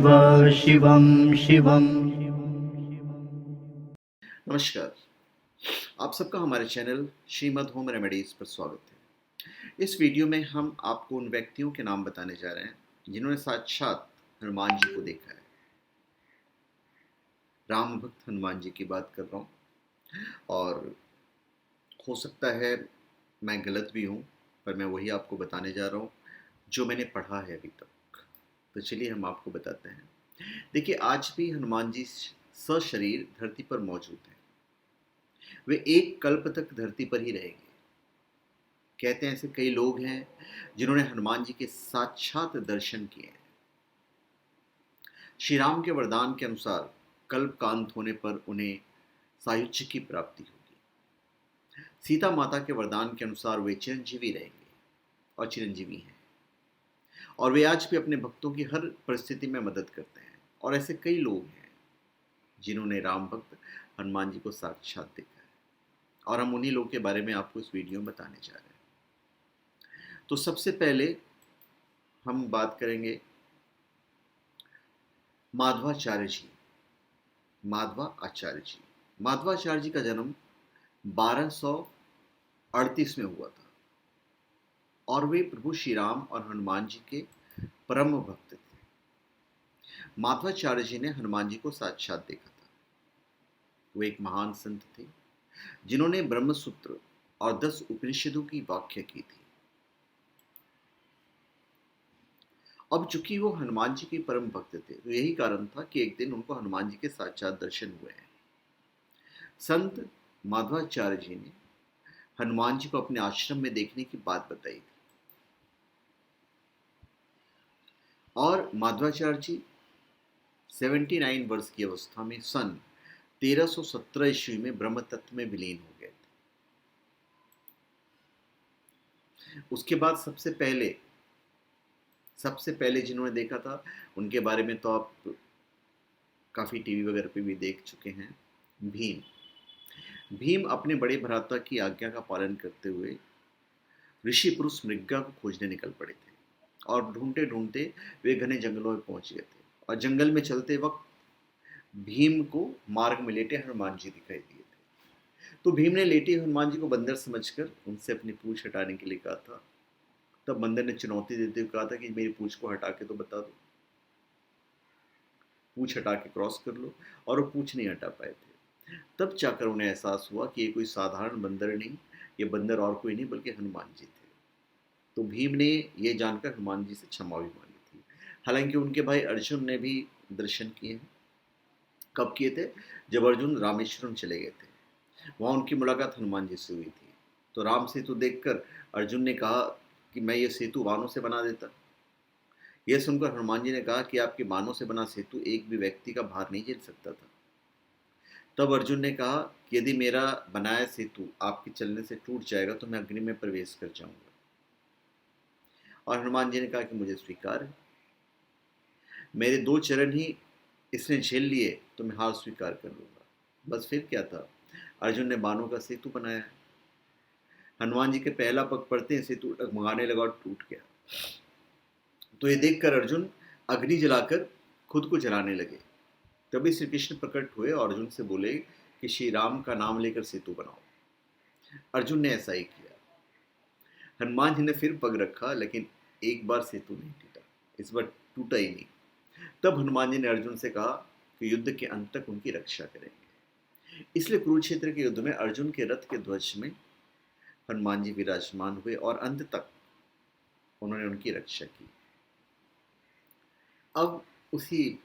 शिवं शिवं। नमस्कार। आप सबका हमारे चैनल श्रीमद् होम रेमेडीज़ पर स्वागत है। इस वीडियो में हम आपको उन व्यक्तियों के नाम बताने जा रहे हैं जिन्होंने साक्षात हनुमान जी को देखा है। राम भक्त हनुमान जी की बात कर रहा हूँ और हो सकता है मैं गलत भी हूँ, पर मैं वही आपको बताने जा रहा हूँ जो मैंने पढ़ा है अभी तक। तो चलिए हम आपको बताते हैं। देखिए, आज भी हनुमान जी सशरीर धरती पर मौजूद हैं। वे एक कल्प तक धरती पर ही रहेंगे। कहते हैं ऐसे कई लोग हैं जिन्होंने हनुमान जी के साक्षात दर्शन किए हैं। श्री राम के वरदान के अनुसार कल्प का अंत होने पर उन्हें सायुज्य की प्राप्ति होगी। सीता माता के वरदान के अनुसार वे चिरंजीवी रहेंगे और चिरंजीवी हैं, और वे आज भी अपने भक्तों की हर परिस्थिति में मदद करते हैं। और ऐसे कई लोग हैं जिन्होंने राम भक्त हनुमान जी को साक्षात देखा है, और हम उन्हीं लोगों के बारे में आपको इस वीडियो में बताने जा रहे हैं। तो सबसे पहले हम बात करेंगे माधवाचार्य जी। माधवाचार्य जी माधवाचार्य जी का जन्म 1238 में हुआ था, और वे प्रभु श्री राम और हनुमान जी के परम भक्त थे। माधवाचार्य जी ने हनुमान जी को साक्षात देखा था। वे एक महान संत थे जिन्होंने ब्रह्मसूत्र और 10 उपनिषदों की व्याख्या की थी। अब चूंकि वो हनुमान जी के परम भक्त थे, तो यही कारण था कि एक दिन उनको हनुमान जी के साक्षात दर्शन हुए हैं। संत माधवाचार्य जी ने हनुमान जी को अपने आश्रम में देखने की बात बताई थी, और माधवाचार्य जी 79 वर्ष की अवस्था में सन 1317 ईस्वी में ब्रह्म तत्व में विलीन हो गए थे। उसके बाद सबसे पहले जिन्होंने देखा था, उनके बारे में तो आप काफ़ी टीवी वगैरह पे भी देख चुके हैं। भीम भीम अपने बड़े भ्राता की आज्ञा का पालन करते हुए ऋषि पुरुष मृगा को खोजने निकल पड़े थे, और ढूंढते ढूंढते वे घने जंगलों में पहुंच गए थे। और जंगल में चलते वक्त भीम को मार्ग में लेटे हनुमान जी दिखाई दिए थे। तो भीम ने लेटे हनुमान जी को बंदर समझकर उनसे अपनी पूंछ हटाने के लिए कहा था। तब बंदर ने चुनौती देते हुए कहा था कि मेरी पूंछ को हटा के तो बता दो, पूंछ हटा के क्रॉस कर लो। और वो पूंछ नहीं हटा पाए थे। तब जाकर उन्हें एहसास हुआ कि ये कोई साधारण बंदर नहीं, ये बंदर और कोई नहीं बल्कि हनुमान जी थे। तो भीम ने ये जानकर हनुमान जी से क्षमा भी मांगी थी। हालांकि उनके भाई अर्जुन ने भी दर्शन किए हैं। कब किए थे? जब अर्जुन रामेश्वरम चले गए थे, वहाँ उनकी मुलाकात हनुमान जी से हुई थी। तो राम सेतु देखकर अर्जुन ने कहा कि मैं ये सेतु बाणों से बना देता। यह सुनकर हनुमान जी ने कहा कि आपके बाणों से बना सेतु एक भी व्यक्ति का भार नहीं झेल सकता था। तब अर्जुन ने कहा कि यदि मेरा बनाया सेतु आपके चलने से टूट जाएगा तो मैं अग्नि में प्रवेश कर जाऊंगा। और हनुमान जी ने कहा कि मुझे स्वीकार है, मेरे 2 चरण ही इसने झेल लिए तो मैं हार स्वीकार कर लूंगा। बस फिर क्या था, अर्जुन ने बाणों का सेतु बनाया। हनुमान जी के पहला पग पड़ते ही सेतु डगमगाने लगा और टूट गया। तो ये देखकर अर्जुन अग्नि जलाकर खुद को जलाने लगे। तभी श्री कृष्ण प्रकट हुए और अर्जुन से बोले कि श्री राम का नाम लेकर सेतु बनाओ। अर्जुन ने ऐसा ही किया। हनुमान जी ने फिर पग रखा, लेकिन एक बार सेतु नहीं टूटा, इस बार टूटा ही नहीं। तब हनुमान जी ने अर्जुन से कहा कि युद्ध के अंत तक उनकी रक्षा करेंगे। इसलिए कुरुक्षेत्र के युद्ध में अर्जुन के रथ के ध्वज में हनुमान जी विराजमान हुए और अंत तक उन्होंने उनकी रक्षा की। अब उसी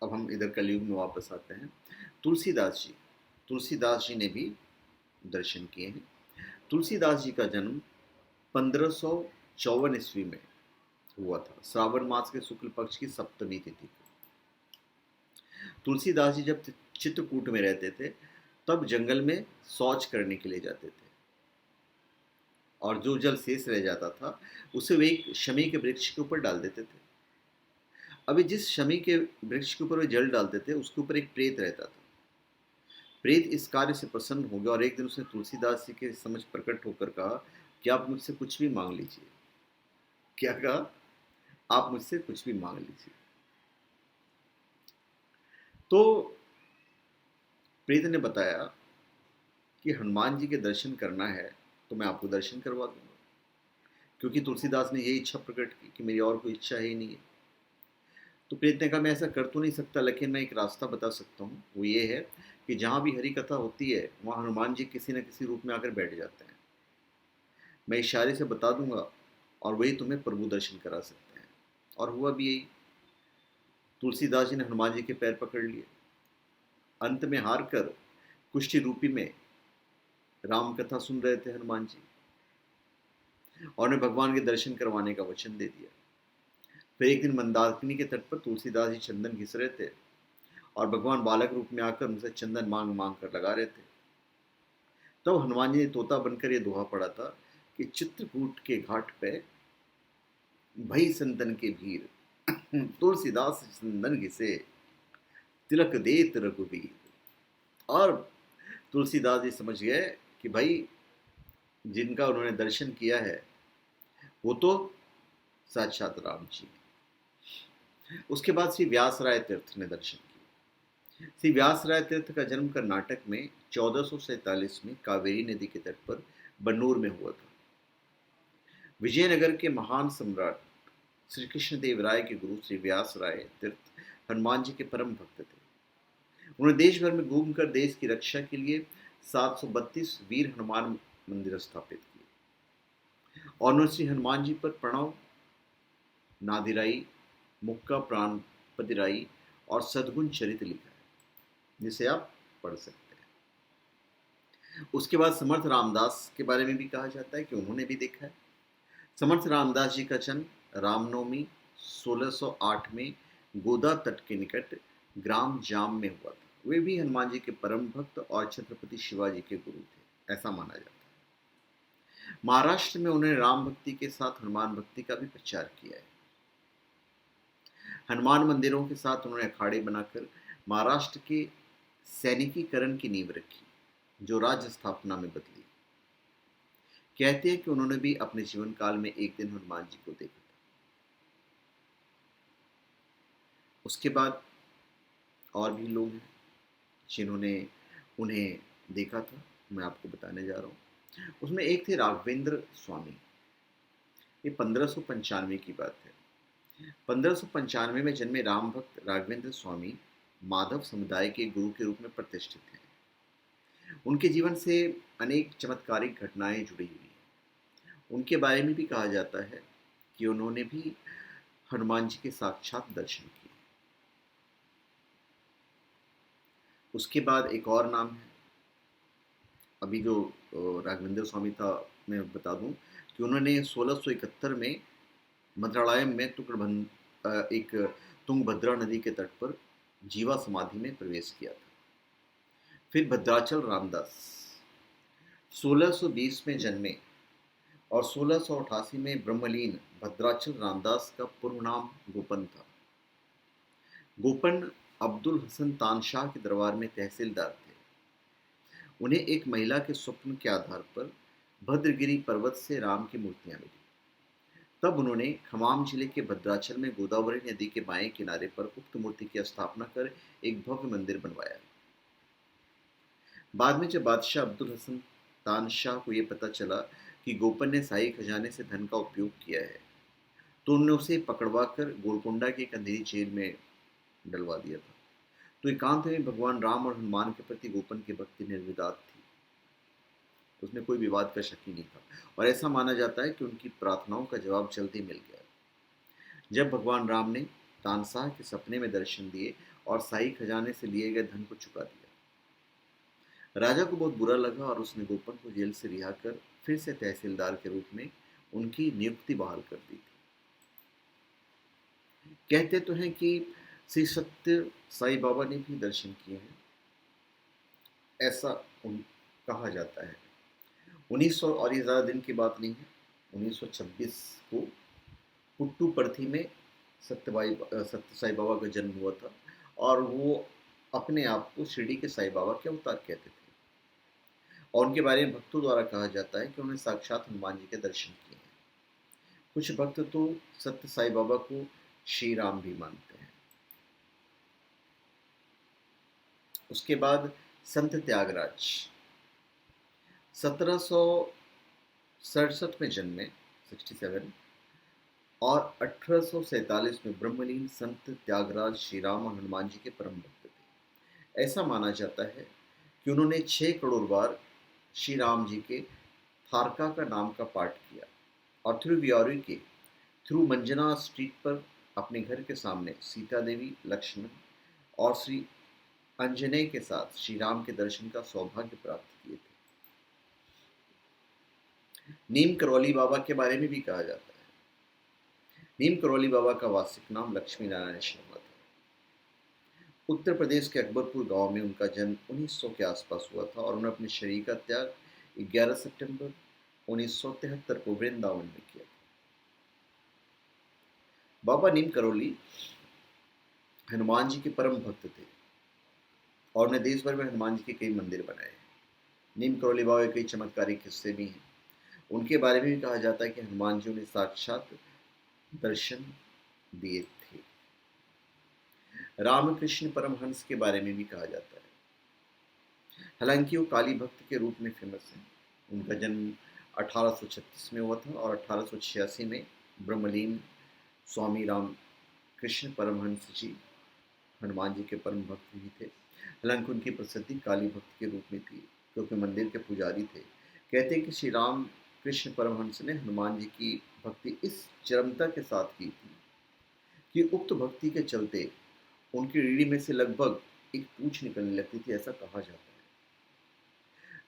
अब हम इधर कलयुग में वापस आते हैं। तुलसीदास जी ने भी दर्शन किए हैं। तुलसीदास जी का जन्म 1554 ईस्वी में हुआ था, श्रावण मास के शुक्ल पक्ष की सप्तमी तिथि को। तुलसीदास जी जब चित्रकूट में रहते थे, तब जंगल में शौच करने के लिए जाते थे, और जो जल शेष रह जाता था उसे वे एक शमी के वृक्ष के ऊपर डाल देते थे। अभी जिस शमी के वृक्ष के ऊपर वे जल डालते थे, उसके ऊपर एक प्रेत रहता था। प्रेत इस कार्य से प्रसन्न हो गया और एक दिन उसने तुलसीदास जी के समझ प्रकट होकर कहा कि आप मुझसे कुछ भी मांग लीजिए। क्या कहा? आप मुझसे कुछ भी मांग लीजिए। तो प्रेत ने बताया कि हनुमान जी के दर्शन करना है तो मैं आपको दर्शन करवा दूंगा, क्योंकि तुलसीदास ने ये इच्छा प्रकट की कि मेरी और कोई इच्छा ही नहीं है। तो प्रेत ने कहा मैं ऐसा कर तो नहीं सकता, लेकिन मैं एक रास्ता बता सकता हूँ, वो ये है कि जहाँ भी हरि कथा होती है वहाँ हनुमान जी किसी न किसी रूप में आकर बैठ जाते हैं। मैं इशारे से बता दूंगा और वही तुम्हें प्रभु दर्शन करा सकते हैं। और हुआ भी यही। तुलसीदास जी ने हनुमान जी के पैर पकड़ लिए। अंत में हार कर कुष्ठी रूपी में राम कथा सुन रहे थे हनुमान जी, और उन्हें भगवान के दर्शन करवाने का वचन दे दिया। फिर एक दिन मंदाकिनी के तट पर तुलसीदास जी चंदन घिस रहे थे और भगवान बालक रूप में आकर उनसे चंदन मांग मांग कर लगा रहे थे। तब हनुमान जी ने तोता बनकर यह दोहा पड़ा था कि चित्रकूट के घाट पे भई संतन के भीर तुलसीदास चंदन घिसे तिलक देत रघुबीर। और तुलसीदास जी समझ गए कि भाई जिनका उन्होंने दर्शन किया है वो तो साक्षात राम जी। उसके बाद श्री व्यास राय तीर्थ ने दर्शन किए। श्री व्यास राय तीर्थ का जन्म कर्नाटक में 1447 में कावेरी नदी के तट पर बन्नूर में हुआ था। विजयनगर के महान सम्राट श्री कृष्णदेव राय के गुरु श्री व्यास राय तीर्थ हनुमान जी के परम भक्त थे। उन्होंने देश भर में घूमकर देश की रक्षा के लिए 732 वीर हनुमान मंदिर स्थापित किए, और उन्होंने श्री हनुमान जी पर प्रणव, नादिराई, मुक्का प्राण पदिराई और सद्गुण चरित लिखा है, जिसे आप पढ़ सकते हैं। उसके बाद समर्थ रामदास के बारे में भी कहा जाता है कि उन्होंने भी देखा है। समर्थ रामदास जी का जन्म रामनवमी 1608 में गोदा तट के निकट ग्राम जाम में हुआ था। वे भी हनुमान जी के परम भक्त और छत्रपति शिवाजी के गुरु थे, ऐसा माना जाता है। महाराष्ट्र में उन्होंने राम भक्ति के साथ हनुमान भक्ति का भी प्रचार किया है। हनुमान मंदिरों के साथ उन्होंने अखाड़े बनाकर महाराष्ट्र के सैनिकीकरण की नींव रखी, जो राज्य स्थापना में बदली। कहते हैं कि उन्होंने भी अपने जीवन काल में एक दिन हनुमान जी को देखा था। उसके बाद और भी लोग हैं जिन्होंने उन्हें देखा था, मैं आपको बताने जा रहा हूँ। उसमें एक थे राघवेंद्र स्वामी। ये 1595 की बात है। 1595 में जन्मे राम भक्त राघवेंद्र स्वामी माधव समुदाय के गुरु के रूप में प्रतिष्ठित हैं। उनके जीवन से अनेक चमत्कारिक घटनाएं जुड़ी हुई हैं। उनके बारे में भी कहा जाता है कि उन्होंने भी हनुमान जी के साक्षात दर्शन किए। उसके बाद एक और नाम है, अभी जो राघवेंद्र स्वामी था, मैं बता दूं कि उन्होंने 1671 में मंत्रालयम में एक तुंगभद्रा नदी के तट पर जीवा समाधि में प्रवेश किया था। फिर भद्राचल रामदास 1620 में जन्मे और 1688 में ब्रह्मलीन भद्राचल रामदास का पूर्व नाम गोपन था। गोपन अब्दुल हसन तानशाह के दरबार में तहसीलदार थे। उन्हें एक महिला के स्वप्न के आधार पर भद्रगिरी पर्वत से राम की मूर्तियां मिली। तब उन्होंने खमाम जिले के भद्राचल में गोदावरी नदी के बाएं किनारे पर उक्त मूर्ति की स्थापना कर एक भव्य मंदिर बनवाया। बाद में जब बादशाह अब्दुल हसन तानशाह को यह पता चला कि गोपन ने शाही खजाने से धन का उपयोग किया है, तो उन्होंने उसे पकड़वा कर गोलकोंडा की एक अंधेरी जेल में डलवा दिया था। तो एकांत में भगवान राम और हनुमान के प्रति गोपन की भक्ति निर्विवाद थी। उसमें कोई विवाद का शक ही नहीं था, और ऐसा माना जाता है कि उनकी प्रार्थनाओं का जवाब जल्दी मिल गया। जब भगवान राम ने तानशाह के सपने में दर्शन दिए और शाही खजाने से लिए गए धन को चुका दिया, राजा को बहुत बुरा लगा और उसने गोपन को जेल से रिहा कर फिर से तहसीलदार के रूप में उनकी नियुक्ति बहाल कर दी थी। कहते तो हैं कि श्री सत्य साई बाबा ने भी दर्शन किए हैं, ऐसा कहा जाता है। 1900, और ये ज़्यादा दिन की बात नहीं है, 1926 को पुट्टुपर्थी में सत्य साई बाबा का जन्म हुआ था, और वो अपने आप को शिरडी के साई बाबा के अवतार कहते थे। और उनके बारे में भक्तों द्वारा कहा जाता है कि उन्होंने साक्षात हनुमान जी के दर्शन किए हैं। कुछ भक्त तो सत्य साई बाबा को श्री राम भी मानते हैं। उसके बाद संत त्यागराज 1767 में जन्मे, 67, और 1847 में ब्रह्मलीन संत त्यागराज श्री राम और हनुमान जी के परम भक्त थे। ऐसा माना जाता है कि उन्होंने 6 करोड़ बार श्री राम जी के थारका का नाम का पाठ किया और थिरुवियारू के थ्रू मंजना स्ट्रीट पर अपने घर के सामने सीता देवी, लक्ष्मण और श्री अंजनेय के साथ श्री राम के दर्शन का सौभाग्य प्राप्त किए थे। नीम करौली बाबा के बारे में भी कहा जाता है। नीम करौली बाबा का वास्तविक नाम लक्ष्मी नारायण शर्मा था। उत्तर प्रदेश के अकबरपुर गांव में उनका जन्म 1900 के आसपास हुआ था और उन्होंने अपने शरीर का त्याग 11 सितंबर 1973 को वृंदावन में किया था। बाबा नीम करौली हनुमान जी के परम भक्त थे और उन्हें देश भर में हनुमान जी के कई मंदिर बनाए हैं। नीम करौली बाबा के कई चमत्कारिक किस्से भी हैं। उनके बारे में भी कहा जाता है कि हनुमान जी उन्हें साक्षात दर्शन दिए थे। रामकृष्ण परमहंस के बारे में भी कहा जाता है। हालांकि वो काली भक्त के रूप में फेमस हैं। उनका जन्म 1836 में हुआ था और 1886 में ब्रह्मलीन स्वामी राम कृष्ण परमहंस जी हनुमान जी के परम भक्त भी थे। हालांकि उनकी प्रसिद्धि काली भक्त के रूप में थी क्योंकि मंदिर के पुजारी थे। कहते हैं कि श्री राम कृष्ण परमहंस ने हनुमान जी की भक्ति इस चरमता के साथ की थी कि उक्त भक्ति के चलते उनकी रीढ़ी में से लगभग एक पूंछ निकलने लगती थी, ऐसा कहा जाता है।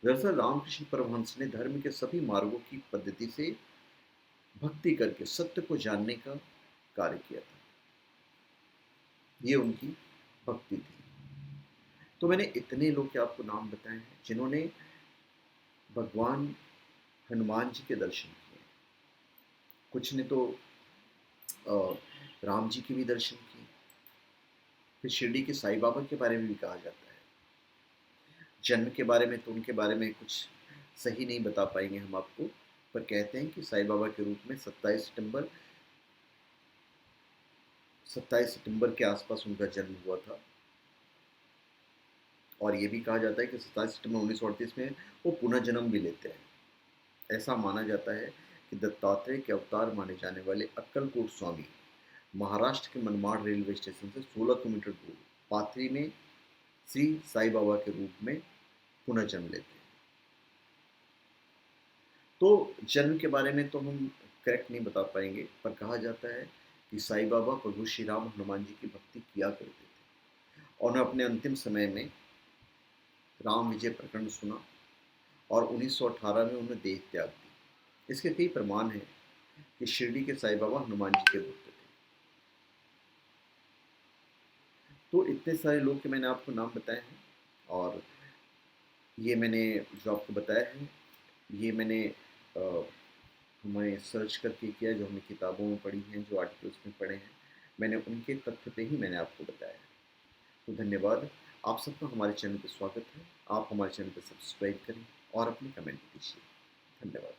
दरअसल रामकृष्ण परमहंस ने धर्म के सभी मार्गों की पद्धति से भक्ति करके सत्य को जानने का कार्य किया था। ये उनकी भक्ति थी। तो मैंने इतने लोग के आपको नाम बताए हैं जिन्होंने भगवान हनुमान जी के दर्शन किए। कुछ ने तो राम जी के भी दर्शन किए। फिर शिरडी के साईं बाबा के बारे में भी कहा जाता है। जन्म के बारे में तो उनके बारे में कुछ सही नहीं बता पाएंगे हम आपको, पर कहते हैं कि साईं बाबा के रूप में 27 सितंबर के आसपास उनका जन्म हुआ था। और ये भी कहा जाता है कि 27 सितंबर 1938 में वो पुनः जन्म भी लेते हैं। ऐसा माना जाता है कि दत्तात्रेय के अवतार माने जाने वाले अक्कलकोट स्वामी महाराष्ट्र के मनमाड़ रेलवे स्टेशन से 16 किलोमीटर दूर पाथरी में श्री साईं बाबा के रूप में पुनः जन्म लेते हैं। तो जन्म के बारे में तो हम करेक्ट नहीं बता पाएंगे, पर कहा जाता है कि साईं बाबा प्रभु श्री राम हनुमान जी की भक्ति किया करते थे और उन्हें अपने अंतिम समय में राम विजय प्रकरण सुना और 1918 में उन्हें देह त्याग दी। इसके कई प्रमाण हैं कि शिरडी के साईं बाबा हनुमान जी के भक्त थे। तो इतने सारे लोग के मैंने आपको नाम बताए हैं और ये मैंने जो आपको बताया है ये मैंने हमें सर्च करके किया, जो हमने किताबों में पढ़ी हैं, जो आर्टिकल्स में पढ़े हैं, मैंने उनके तथ्य पे ही मैंने आपको बताया है। तो धन्यवाद। आप सबका हमारे चैनल पर स्वागत है। आप हमारे चैनल पर सब्सक्राइब करें और अपने कमेंट दीजिए। धन्यवाद।